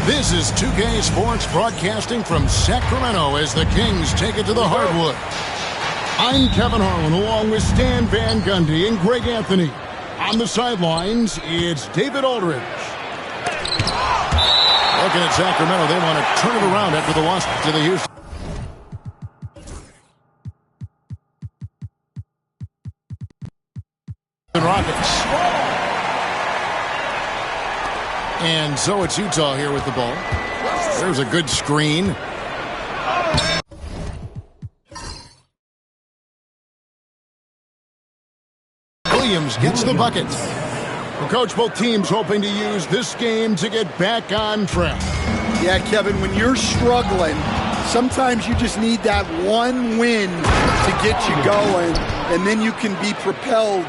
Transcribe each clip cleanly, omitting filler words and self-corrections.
This is 2K Sports broadcasting from Sacramento as the Kings take it to the hardwood. I'm Kevin Harlan along with Stan Van Gundy and Greg Anthony. On the sidelines, it's David Aldridge. Looking at Sacramento, they want to turn it around after the loss to the Houston Rockets. And so it's Utah here with the ball. There's a good screen. Williams gets the bucket. Well, Coach, both teams hoping to use this game to get back on track. Yeah, Kevin, when you're struggling, sometimes you just need that one win to get you going, and then you can be propelled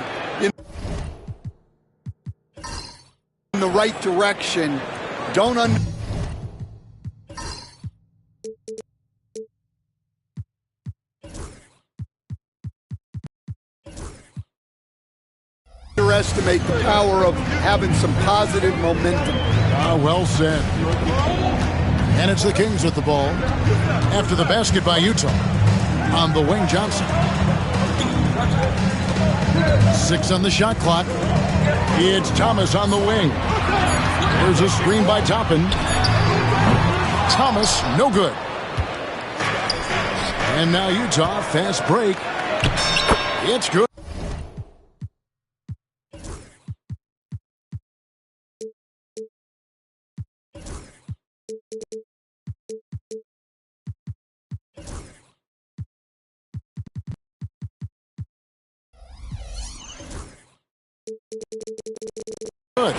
in the right direction. Don't underestimate the power of having some positive momentum. Well said. And it's the Kings with the ball after the basket by Utah. On the wing, Johnson. 6 on the shot clock. It's Thomas on the wing. There's a screen by Toppin. Thomas, no good. And now Utah, fast break. It's good.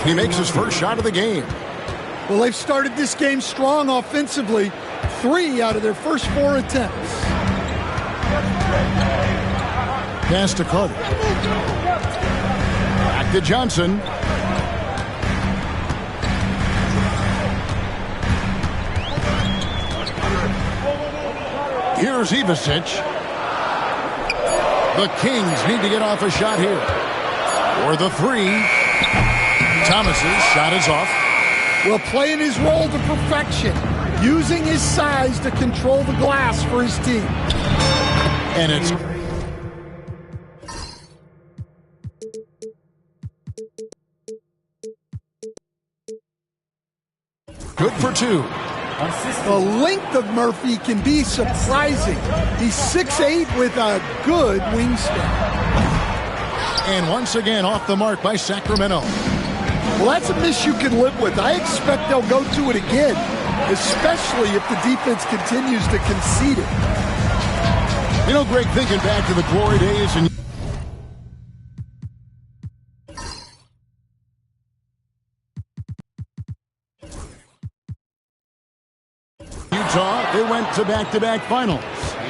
He makes his first shot of the game. Well, they've started this game strong offensively. 3 out of their first 4 attempts. Pass to Carter. Back to Johnson. Here's Ivicic. The Kings need to get off a shot here. For the 3. Thomas's shot is off. Well, playing his role to perfection. Using his size to control the glass for his team. And it's good for 2. The length of Murphy can be surprising. He's 6'8" with a good wingspan. And once again off the mark by Sacramento. Well, that's a miss you can live with. I expect they'll go to it again, especially if the defense continues to concede it. You know, Greg, thinking back to the glory days and Utah, they went to back-to-back finals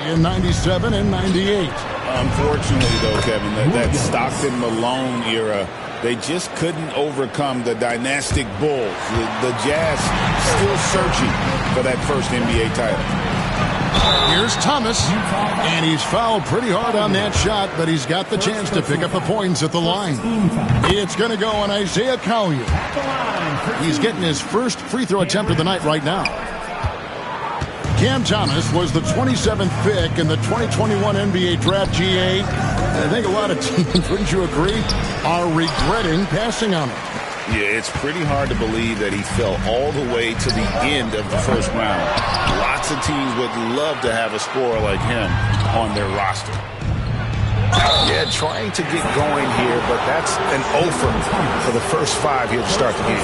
in 97 and 98. Unfortunately, though, Kevin, that Stockton-Malone era, they just couldn't overcome the dynastic Bulls. The Jazz still searching for that first NBA title. Here's Thomas, and he's fouled pretty hard on that shot, but he's got the chance to pick up the points at the line. It's going to go on Isaiah Collier. He's getting his first free throw attempt of the night right now. Cam Thomas was the 27th pick in the 2021 NBA Draft. GA. I think a lot of teams, wouldn't you agree, are regretting passing on him. Yeah, it's pretty hard to believe that he fell all the way to the end of the first round. Lots of teams would love to have a scorer like him on their roster. Yeah, trying to get going here, but that's an offer for the first 5 here to start the game.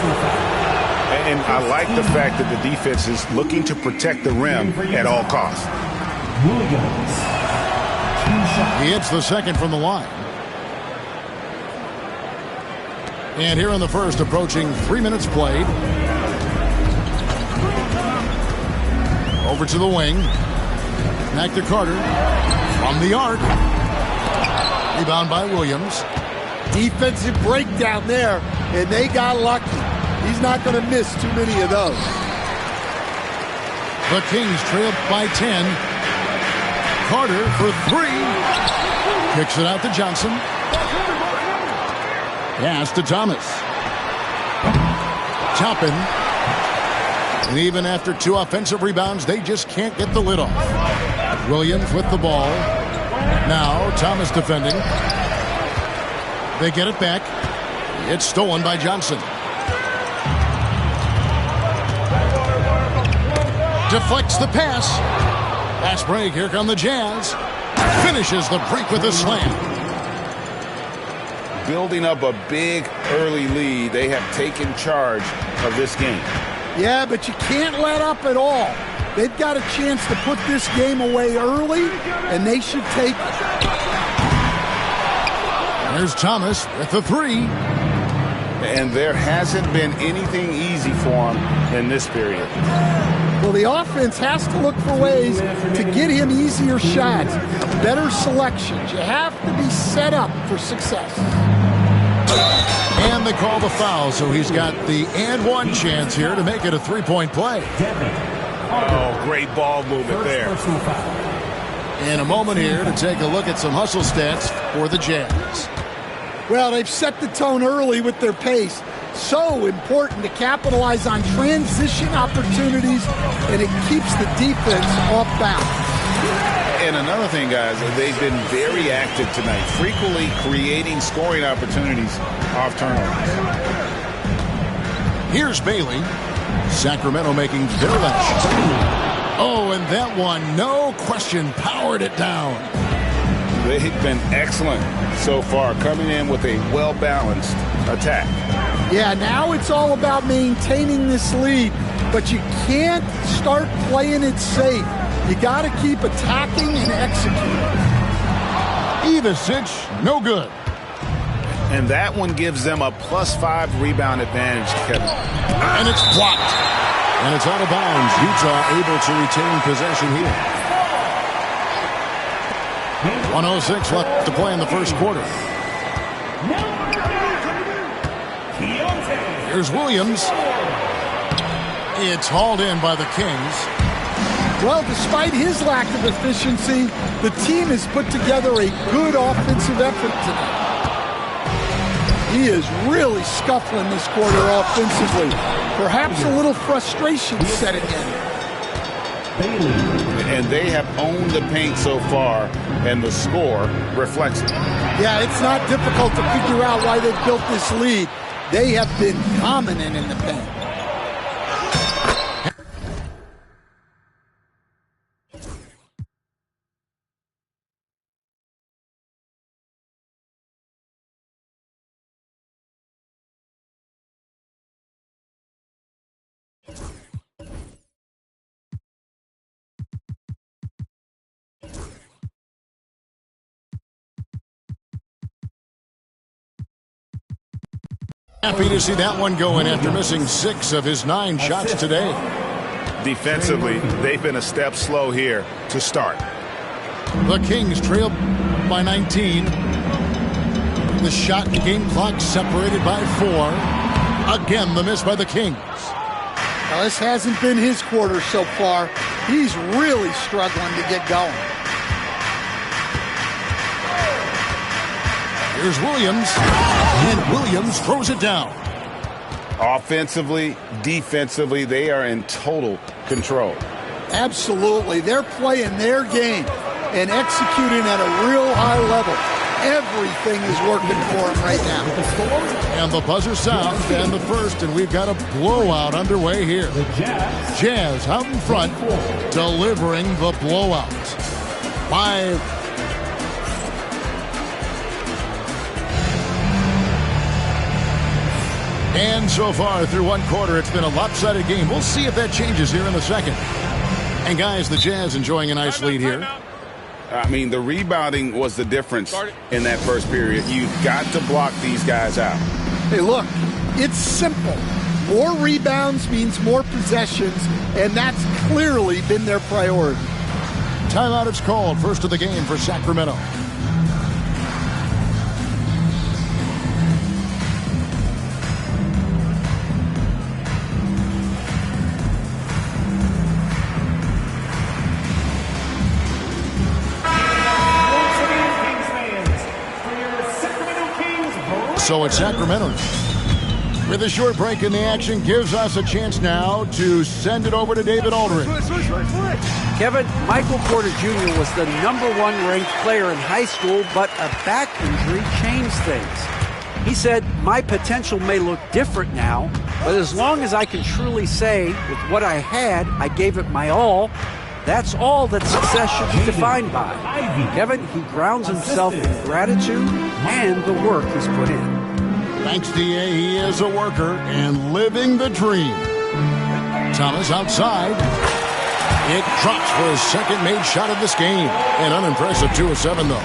And I like the fact that the defense is looking to protect the rim at all costs. He hits the second from the line. And here in the first, approaching 3 minutes played. Over to the wing. Back to Carter. From the arc. Rebound by Williams. Defensive breakdown there, and they got lucky. He's not going to miss too many of those. The Kings trail by 10. Carter for 3. Kicks it out to Johnson. Pass to Thomas. Toppin. And even after 2 offensive rebounds, they just can't get the lid off. Williams with the ball. Now Thomas defending. They get it back. It's stolen by Johnson. Deflects the pass. Pass break. Here come the Jazz. Finishes the break with a slam. Building up a big early lead. They have taken charge of this game. Yeah, but you can't let up at all. They've got a chance to put this game away early, and they should take it. There's Thomas with the 3. And there hasn't been anything easy for him in this period. Well, the offense has to look for ways to get him easier shots, better selections. You have to be set up for success. And they call the foul, so he's got the and one chance here to make it a 3-point play. Oh, great ball movement there. In a moment here to take a look at some hustle stats for the Jazz. Well, they've set the tone early with their pace. So important to capitalize on transition opportunities, and it keeps the defense off balance. And another thing, guys, they've been very active tonight, frequently creating scoring opportunities off turnovers. Here's Bailey. Sacramento making their last shot. Oh, and that one, no question, powered it down. They've been excellent so far, coming in with a well-balanced attack. Yeah, now it's all about maintaining this lead, but you can't start playing it safe. You got to keep attacking and executing. Ivicic, no good. And that one gives them a +5 rebound advantage, Kevin. And it's blocked. And it's out of bounds. Utah able to retain possession here. 1:06 left to play in the first quarter. Here's Williams. It's hauled in by the Kings. Well, despite his lack of efficiency, the team has put together a good offensive effort tonight. He is really scuffling this quarter offensively. Perhaps a little frustration setting in. And they have owned the paint so far, and the score reflects it. Yeah, it's not difficult to figure out why they've built this lead. They have been dominant in the paint. Happy to see that one going after missing 6 of his 9 shots today. Defensively, they've been a step slow here to start. The Kings trail by 19. The shot game clock separated by 4. Again, the miss by the Kings. Now, this hasn't been his quarter so far. He's really struggling to get going. Here's Williams, and Williams throws it down. Offensively, defensively, they are in total control. Absolutely. They're playing their game and executing at a real high level. Everything is working for them right now. And the buzzer sounds, and the first, and we've got a blowout underway here. Jazz out in front, delivering the blowout. 5. And so far through one quarter, it's been a lopsided game. We'll see if that changes here in the second. And guys, the Jazz enjoying a nice lead here. I mean, the rebounding was the difference in that first period. You've got to block these guys out. Hey, look, it's simple. More rebounds means more possessions, and that's clearly been their priority. Timeout is called. First of the game for Sacramento. So it's Sacramento. With a short break in the action, gives us a chance now to send it over to David Aldridge. Kevin, Michael Porter Jr. was the #1 ranked player in high school, but a back injury changed things. He said, "My potential may look different now, but as long as I can truly say with what I had, I gave it my all, that's all that success should be defined by." Kevin, he grounds himself in gratitude and the work he's put in. Thanks, D.A. He is a worker and living the dream. Thomas outside. It drops for his second made shot of this game. An unimpressive 2 of 7, though.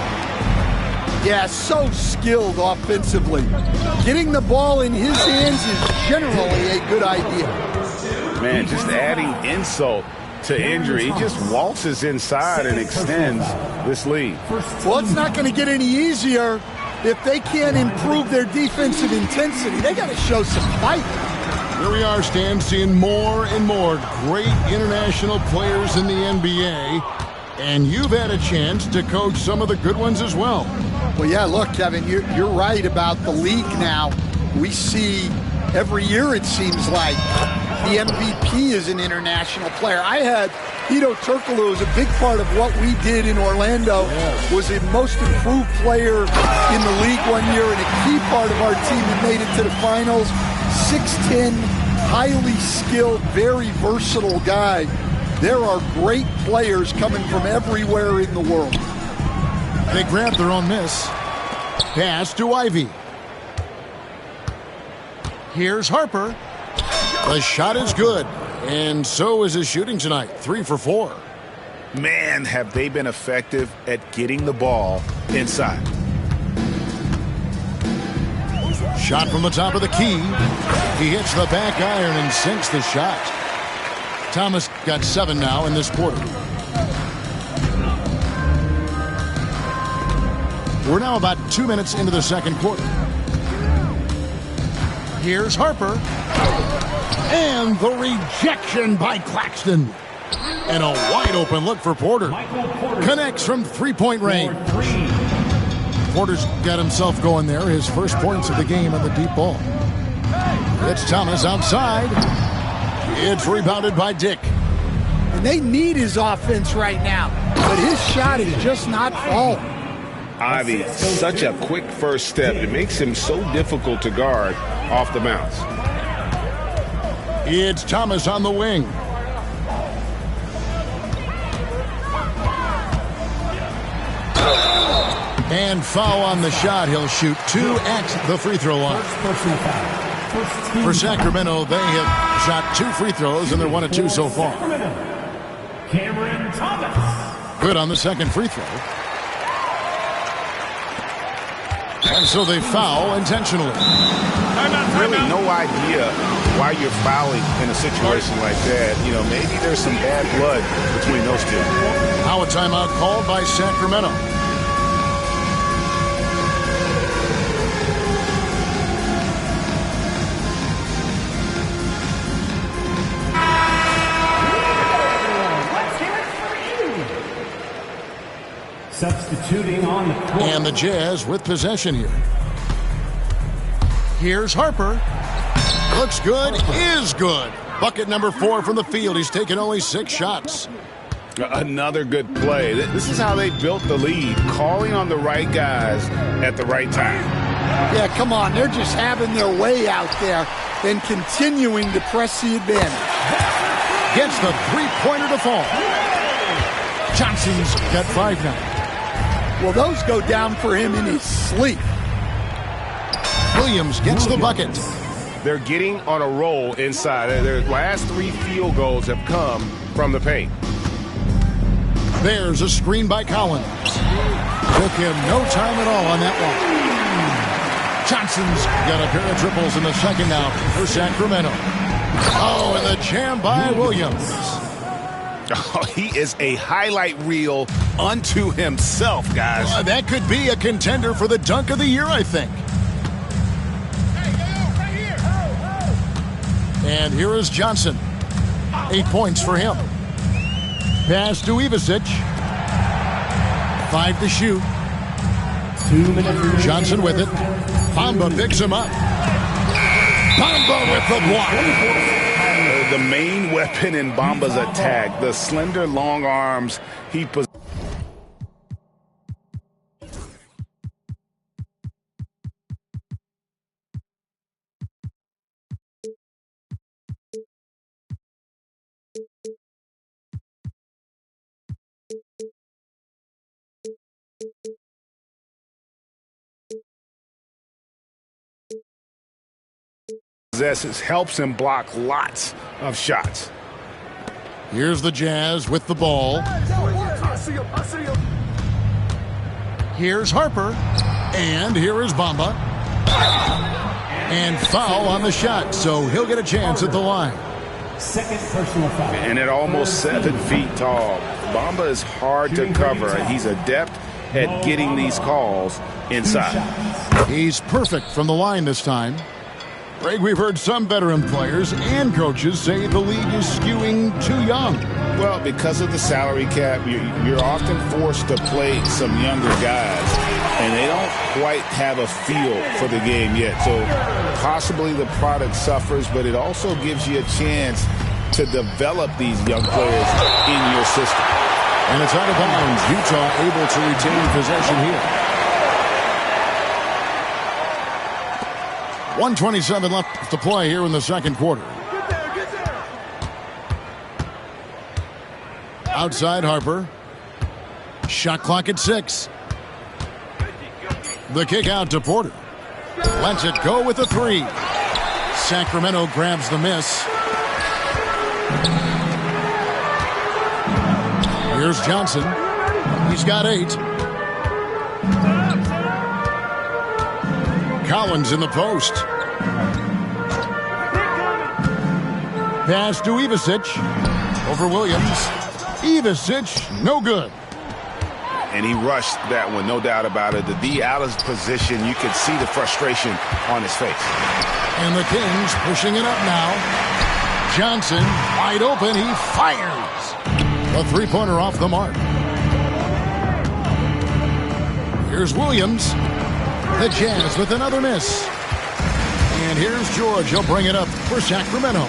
Yeah, so skilled offensively. Getting the ball in his hands is generally a good idea. Man, just adding insult to injury. He just waltzes inside and extends this lead. Well, it's not going to get any easier if they can't improve their defensive intensity. They got to show some fight. Here we are, Stan, seeing more and more great international players in the NBA, and you've had a chance to coach some of the good ones as well. Well, yeah, look, Kevin, you're right about the league now. We see every year, it seems like, the MVP is an international player. I had Hedo Turkoglu was a big part of what we did in Orlando, was a most improved player in the league one year and a key part of our team that made it to the finals. 6'10", highly skilled, very versatile guy. There are great players coming from everywhere in the world. They grab their own miss. Pass to Ivey. Here's Harper. The shot is good, and so is his shooting tonight. 3 for 4. Man, have they been effective at getting the ball inside. Shot from the top of the key. He hits the back iron and sinks the shot. Thomas got 7 now in this quarter. We're now about 2 minutes into the second quarter. Here's Harper. And the rejection by Claxton. And a wide open look for Porter. Connects from three-point range. Porter's got himself going there. His first points of the game on the deep ball. It's Thomas outside. It's rebounded by Dick. And they need his offense right now, but his shot is just not falling. Ivey, such a quick first step. It makes him so difficult to guard off the bounce. It's Thomas on the wing. And foul on the shot. He'll shoot 2 at the free throw line. For Sacramento, they have shot 2 free throws, and they're 1 of 2 so far. Cameron Thomas. Good on the second free throw. And so they foul intentionally. Really no idea why you're fouling in a situation like that. You know, maybe there's some bad blood between those two. Now a timeout called by Sacramento. Substituting on the court. And the Jazz with possession here. Here's Harper. Looks good, is good. Bucket number 4 from the field. He's taken only 6 shots. Another good play. This is how they built the lead, calling on the right guys at the right time. Yeah, come on. They're just having their way out there and continuing to press the advantage. Gets the three-pointer to fall. Johnson's got 5 now. Well, those go down for him in his sleep. Williams gets the bucket. They're getting on a roll inside. Their last 3 field goals have come from the paint. There's a screen by Collins. Took him no time at all on that one. Johnson's got a pair of triples in the second now for Sacramento. Oh, and the jam by Williams. Oh, he is a highlight reel unto himself, guys. That could be a contender for the dunk of the year, I think. And here is Johnson. 8 points for him. Pass to Ivisic. 5 to shoot. 2 minutes. Johnson with it. Bamba picks him up. Bamba with the block. The main weapon in Bamba's attack, the slender long arms he possesses. Helps him block lots of shots. Here's the Jazz with the ball. Here's Harper. And here is Bamba. And foul on the shot, so he'll get a chance at the line. Second personal foul. And at almost 7 feet tall, Bamba is hard to cover. He's adept at getting these calls inside. He's perfect from the line this time. Greg, we've heard some veteran players and coaches say the league is skewing too young. Well, because of the salary cap, you're often forced to play some younger guys, and they don't quite have a feel for the game yet. So possibly the product suffers, but it also gives you a chance to develop these young players in your system. And it's out of bounds. Utah able to retain possession here. 1:27 left to play here in the second quarter. Outside Harper. Shot clock at 6. The kick out to Porter. Lets it go with a 3. Sacramento grabs the miss. Here's Johnson. He's got 8. Collins in the post. Pass to Ivicic. Over Williams. Ivicic, no good. And he rushed that one, no doubt about it. The D out of position, you could see the frustration on his face. And the Kings pushing it up now. Johnson, wide open, he fires. A three-pointer off the mark. Here's Williams. The Jazz with another miss. And here's George. He'll bring it up for Sacramento.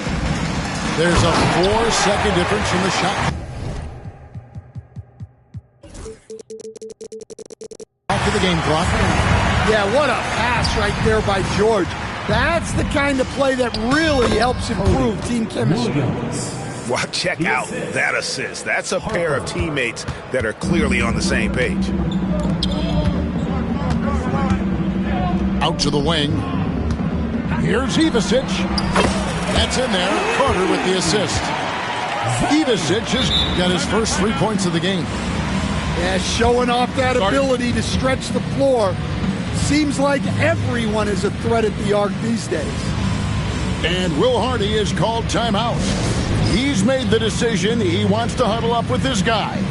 There's a 4-second difference from the shot. Back to the game clock. Yeah, what a pass right there by George. That's the kind of play that really helps improve team chemistry. Well, check out that assist. That's a pair of teammates that are clearly on the same page. Out to the wing. Here's Ivicic. That's in there. Carter with the assist. Ivicic has got his first 3 points of the game. Yeah, showing off that ability to stretch the floor. Seems like everyone is a threat at the arc these days. And Will Hardy is called timeout. He's made the decision. He wants to huddle up with his guys.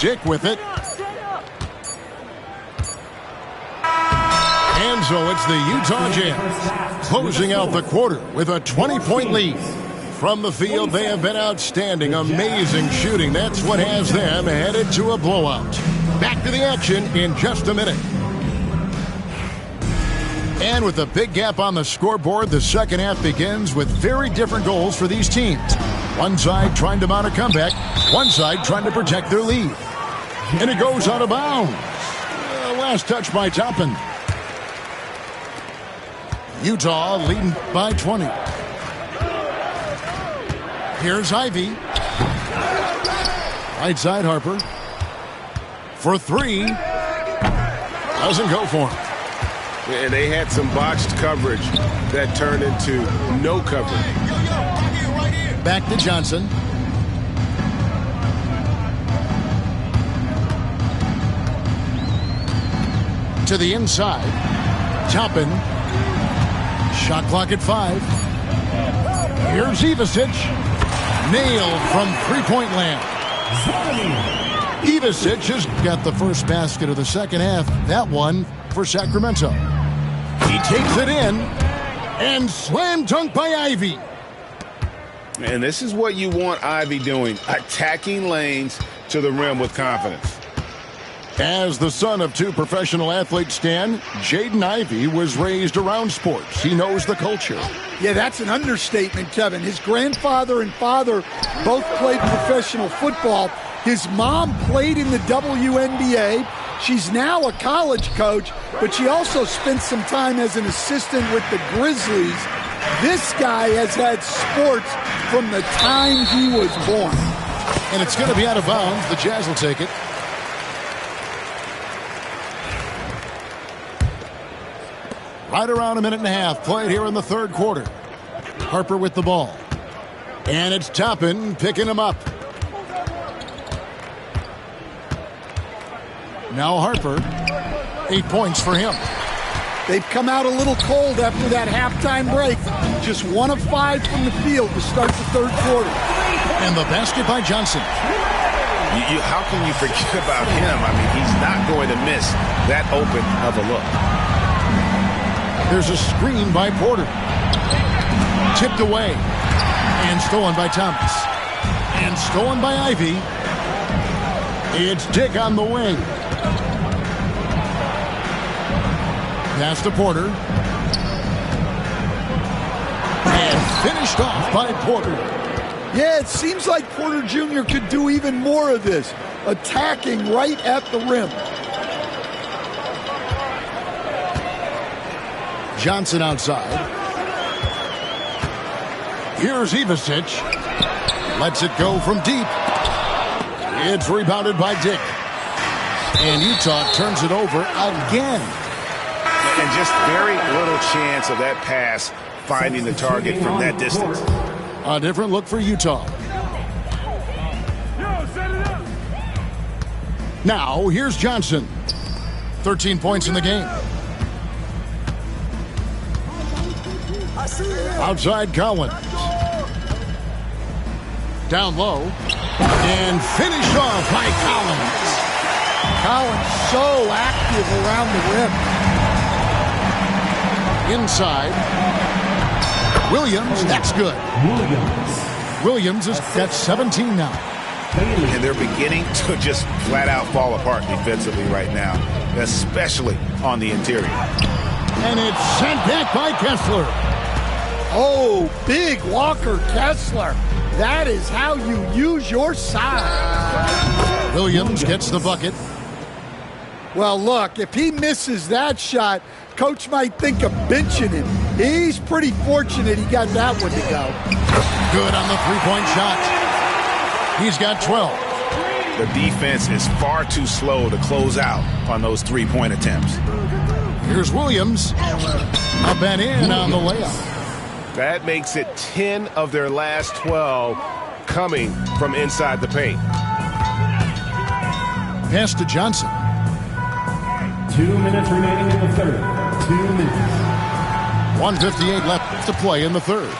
Dick with it. And so it's the Utah Jazz closing out the quarter with a 20-point lead. From the field, they have been outstanding, amazing shooting. That's what has them headed to a blowout. Back to the action in just a minute. And with a big gap on the scoreboard, the second half begins with very different goals for these teams. One side trying to mount a comeback, one side trying to protect their lead. And it goes out of bounds. Last touch by Toppin. Utah leading by 20. Here's Ivy. Right side Harper. For 3. Doesn't go for him. And they had some botched coverage that turned into no coverage. Back to Johnson. to the inside. Toppin. Shot clock at 5. Here's Ivisic. Nailed from three-point land. Ivisic has got the first basket of the second half. That one for Sacramento. He takes it in and slam dunk by Ivey. And this is what you want Ivey doing, attacking lanes to the rim with confidence. As the son of 2 professional athletes, Stan, Jaden Ivey was raised around sports. He knows the culture. Yeah, that's an understatement, Kevin. His grandfather and father both played professional football. His mom played in the WNBA. She's now a college coach, but she also spent some time as an assistant with the Grizzlies. This guy has had sports from the time he was born. And it's going to be out of bounds. The Jazz will take it. Right around a minute and a half played here in the third quarter. Harper with the ball. And it's Toppin picking him up. Now Harper. 8 points for him. They've come out a little cold after that halftime break. Just 1 of 5 from the field to start the third quarter. And the basket by Johnson. How can you forget about him? I mean, he's not going to miss that open of a look. There's a screen by Porter. Tipped away. And stolen by Thomas. And stolen by Ivey. It's Dick on the wing. Pass to Porter. And finished off by Porter. Yeah, it seems like Porter Jr. could do even more of this. Attacking right at the rim. Johnson outside. Here's Ivisic. Lets it go from deep. It's rebounded by Dick. And Utah turns it over again. And just very little chance of that pass finding the target from that distance. A different look for Utah. Now, here's Johnson. 13 points in the game. Outside Collins. Down low. And finished off by Collins. Collins so active around the rim. Inside. Williams, that's good. Williams has got 17 now. And they're beginning to just flat out fall apart defensively right now, especially on the interior. And it's sent back by Kessler. Oh, big Walker Kessler. That is how you use your size. Williams gets the bucket. Well, look, if he misses that shot, coach might think of benching him. He's pretty fortunate he got that one to go. Good on the three-point shot. He's got 12. The defense is far too slow to close out on those three-point attempts. Here's Williams. Up and in on the layup. That makes it 10 of their last 12 coming from inside the paint. Pass to Johnson. 2 minutes remaining in the third. 2 minutes. 1:58 left to play in the third.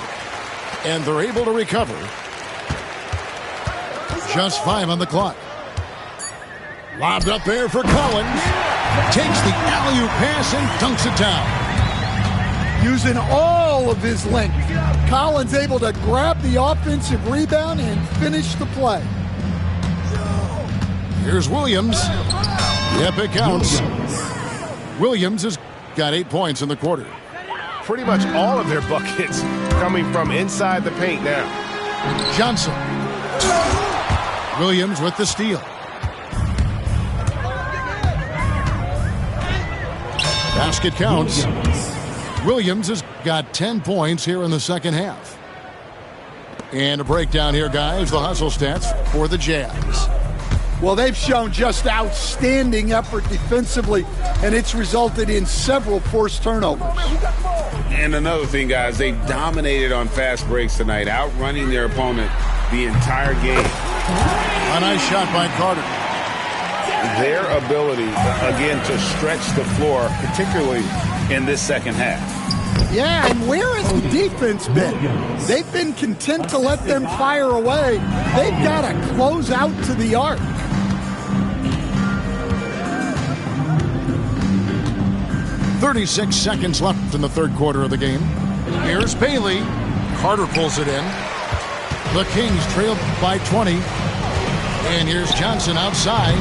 And they're able to recover. Just 5 on the clock. Lobbed up there for Collins. Takes the alley-oop pass and dunks it down. Using all of his length. Collins able to grab the offensive rebound and finish the play. Here's Williams. Yep, it counts. Williams has got 8 points in the quarter. Pretty much all of their buckets coming from inside the paint now. Johnson. Williams with the steal. Basket counts. Williams has got 10 points here in the second half. And a breakdown here, guys. The hustle stats for the Jazz. Well, they've shown just outstanding effort defensively, and it's resulted in several forced turnovers. And another thing, guys, they've dominated on fast breaks tonight, outrunning their opponent the entire game. A nice shot by Carter. their ability, again, to stretch the floor, particularly in this second half. Yeah, and where has the defense been? They've been content to let them fire away. They've got to close out to the arc. .36 seconds left in the third quarter of the game. Here's Bailey. Carter pulls it in. The Kings trail by 20. And here's Johnson outside.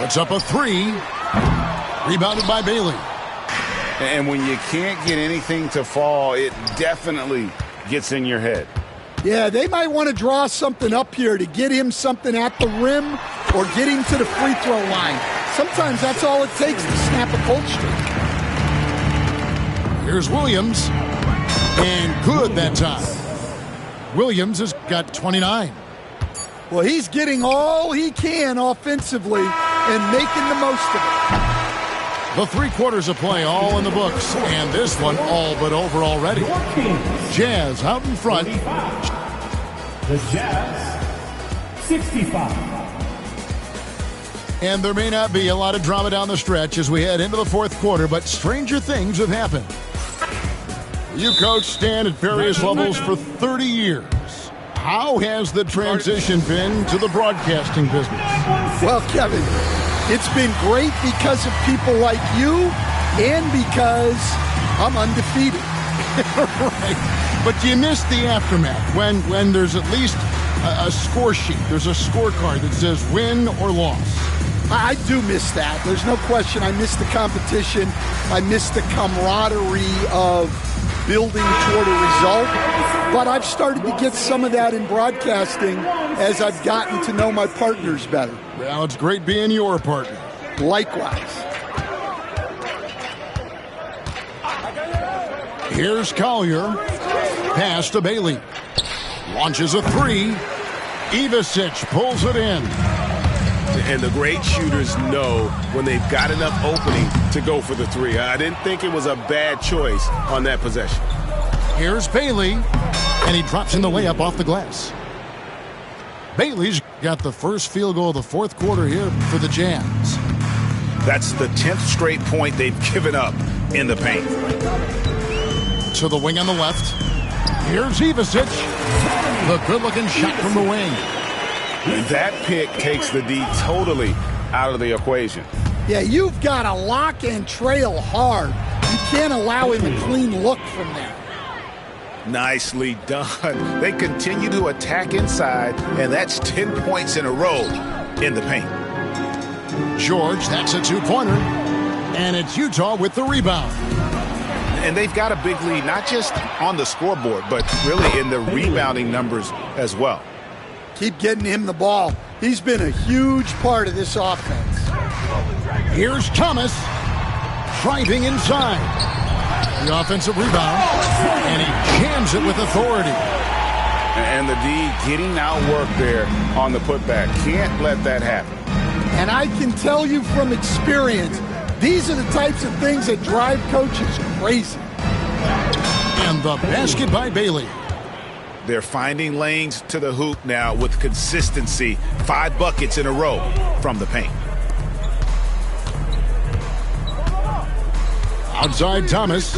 Puts up a three. Rebounded by Bailey. And when you can't get anything to fall, it definitely gets in your head. Yeah, they might want to draw something up here to get him something at the rim or get him to the free throw line. Sometimes that's all it takes to snap a cold streak. Here's Williams. And good that time. Williams has got 29. Well, he's getting all he can offensively and making the most of it. The 3 quarters of play all in the books, and this one all but over already. Jazz out in front. The Jazz, 65. And there may not be a lot of drama down the stretch as we head into the fourth quarter, but stranger things have happened. You coached Stan at various levels for 30 years. How has the transition been to the broadcasting business? Well, Kevin, it's been great because of people like you and because I'm undefeated. Right. But you miss the aftermath when there's at least a score sheet. There's a scorecard that says win or loss. I do miss that. There's no question. I miss the competition. I miss the camaraderie of building toward a result. But I've started to get some of that in broadcasting as I've gotten to know my partners better. Well, it's great being your partner. Likewise. Here's Collier. Pass to Bailey. Launches a three. Ivicic pulls it in. And the great shooters know when they've got enough opening to go for the three. I didn't think it was a bad choice on that possession. Here's Bailey, and he drops in the layup off the glass. Bailey's got the first field goal of the fourth quarter here for the Jazz. That's the 10th straight point they've given up in the paint. To the wing on the left. Here's Ivicic. The good-looking shot from the wing. That pick takes the D totally out of the equation. Yeah, you've got to lock and trail hard. You can't allow him a clean look from there. Nicely done. They continue to attack inside, and that's 10 points in a row in the paint. George, that's a two-pointer. And it's Utah with the rebound. And they've got a big lead, not just on the scoreboard, but really in the rebounding numbers as well. Keep getting him the ball. He's been a huge part of this offense. Here's Thomas driving inside. The offensive rebound, and he jams it with authority. And the D getting outworked there on the putback. Can't let that happen. And I can tell you from experience, these are the types of things that drive coaches crazy. And the basket by Bailey. They're finding lanes to the hoop now with consistency. 5 buckets in a row from the paint. Outside Thomas.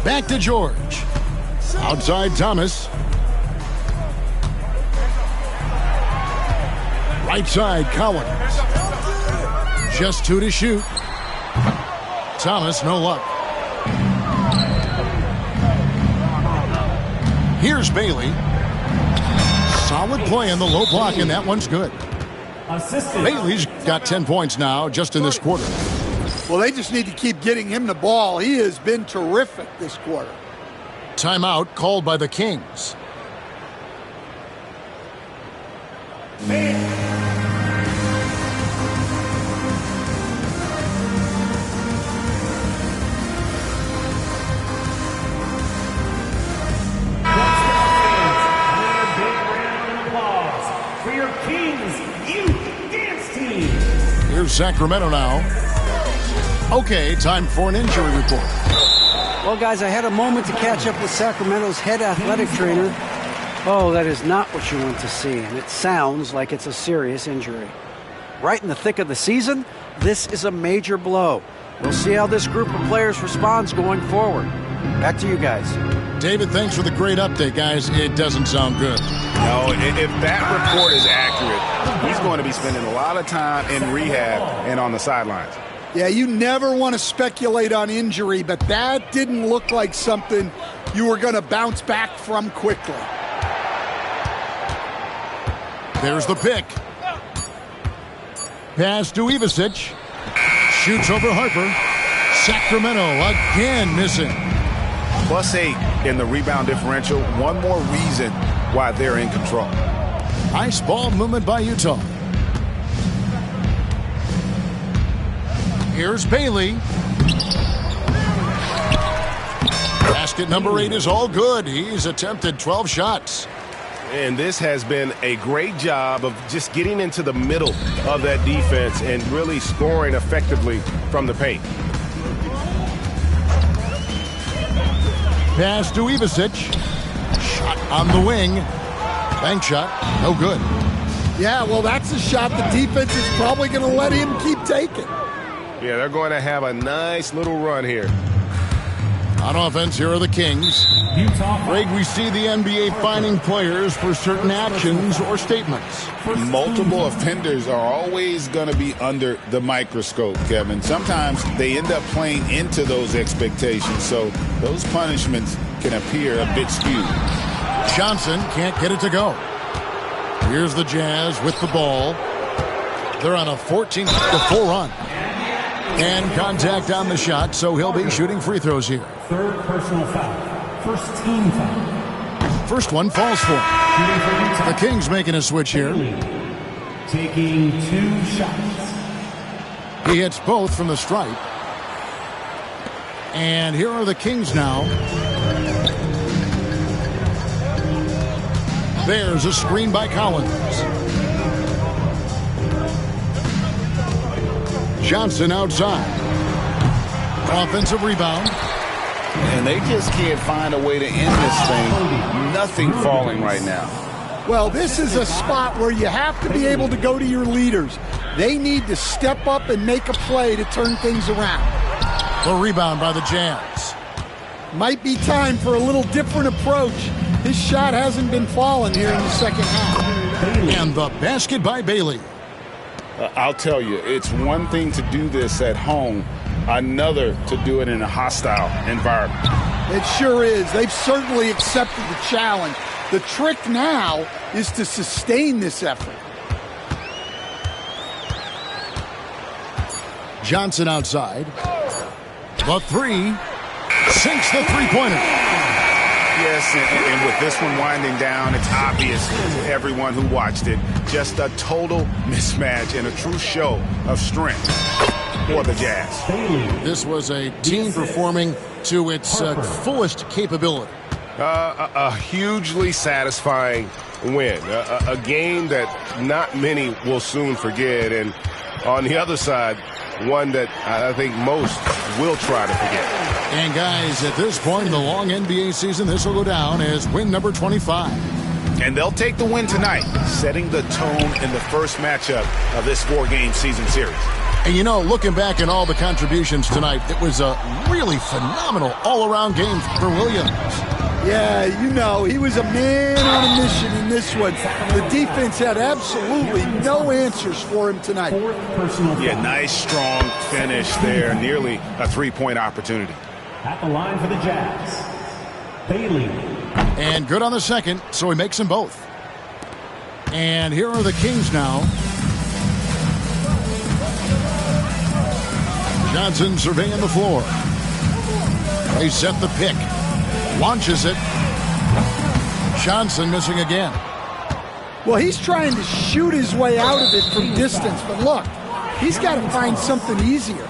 Back to George. Outside Thomas. Right side Collins. Just 2 to shoot. Thomas, no luck. Here's Bailey. Solid play in the low block, and that one's good. Bailey's got 10 points now just in this quarter. Well, they just need to keep getting him the ball. He has been terrific this quarter. Timeout called by the Kings. Here's Sacramento now. Okay, time for an injury report. Well, guys, I had a moment to catch up with Sacramento's head athletic trainer. Oh, that is not what you want to see, and it sounds like it's a serious injury. Right in the thick of the season, this is a major blow. We'll see how this group of players responds going forward. Back to you guys. David, thanks for the great update, guys. It doesn't sound good. No, if that report is accurate, he's going to be spending a lot of time in rehab and on the sidelines. Yeah, you never want to speculate on injury, but that didn't look like something you were going to bounce back from quickly. There's the pick. Pass to Ivisic. Shoots over Harper. Sacramento again missing. +8 in the rebound differential. One more reason why they're in control. Nice ball movement by Utah. Here's Bailey. Basket number 8 is all good. He's attempted 12 shots. And this has been a great job of just getting into the middle of that defense and really scoring effectively from the paint. Pass to Ivisic. Shot on the wing. Bank shot. No good. Yeah, well, that's a shot the defense is probably going to let him keep taking. Yeah, they're going to have a nice little run here. On offense, here are the Kings. Greg, we see the NBA fining players for certain actions or statements. Multiple offenders are always going to be under the microscope, Kevin. Sometimes they end up playing into those expectations, so those punishments can appear a bit skewed. Johnson can't get it to go. Here's the Jazz with the ball. They're on a 14-4 run. And contact on the shot, so he'll be shooting free throws here. Third personal foul. First team foul. First one falls for him. The Kings making a switch here. Taking 2 shots. He hits both from the stripe. And here are the Kings now. There's a screen by Collins. Johnson outside. Offensive rebound. And they just can't find a way to end this thing. Nothing falling right now. Well, this is a spot where you have to be able to go to your leaders. They need to step up and make a play to turn things around. The rebound by the Jazz. Might be time for a little different approach. His shot hasn't been falling here in the second half. And the basket by Bailey. I'll tell you, it's one thing to do this at home, another to do it in a hostile environment. It sure is. They've certainly accepted the challenge. The trick now is to sustain this effort. Johnson outside. The three. Sinks the three-pointer. Yes, and with this one winding down, it's obvious to everyone who watched it. Just a total mismatch and a true show of strength for the Jazz. This was a team performing to its fullest capability. A hugely satisfying win. A game that not many will soon forget. And on the other side, one that I think most will try to forget. And guys, at this point in the long NBA season, this will go down as win number 25. And they'll take the win tonight, setting the tone in the first matchup of this 4-game season series. And you know, looking back at all the contributions tonight, it was a really phenomenal all-around game for Williams. Yeah, you know, he was a man on a mission in this one. The defense had absolutely no answers for him tonight. Yeah, nice, strong finish there. Nearly a 3-point opportunity. At the line for the Jazz, Bailey. And good on the second, so he makes them both. And here are the Kings now. Johnson surveying the floor. They set the pick. Launches it. Johnson missing again. Well, he's trying to shoot his way out of it from distance, but look, he's got to find something easier.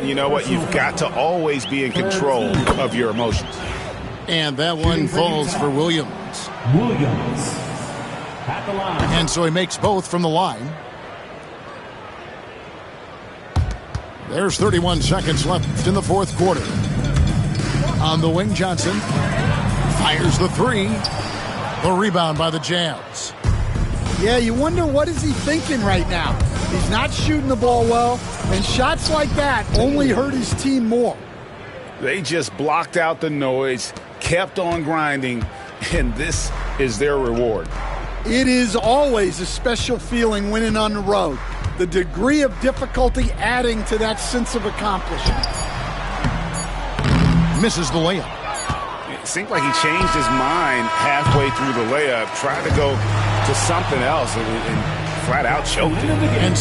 You know what? You've got to always be in control of your emotions. And that one falls for Williams. At the line. And so he makes both from the line. There's 31 seconds left in the fourth quarter. On the wing, Johnson fires the three. The rebound by the Jazz. Yeah, you wonder what is he thinking right now. He's not shooting the ball well, and shots like that only hurt his team more. They just blocked out the noise, kept on grinding, and this is their reward. It is always a special feeling winning on the road. The degree of difficulty adding to that sense of accomplishment. Misses the layup. It seemed like he changed his mind halfway through the layup, tried to go to something else, and flat out choked it. And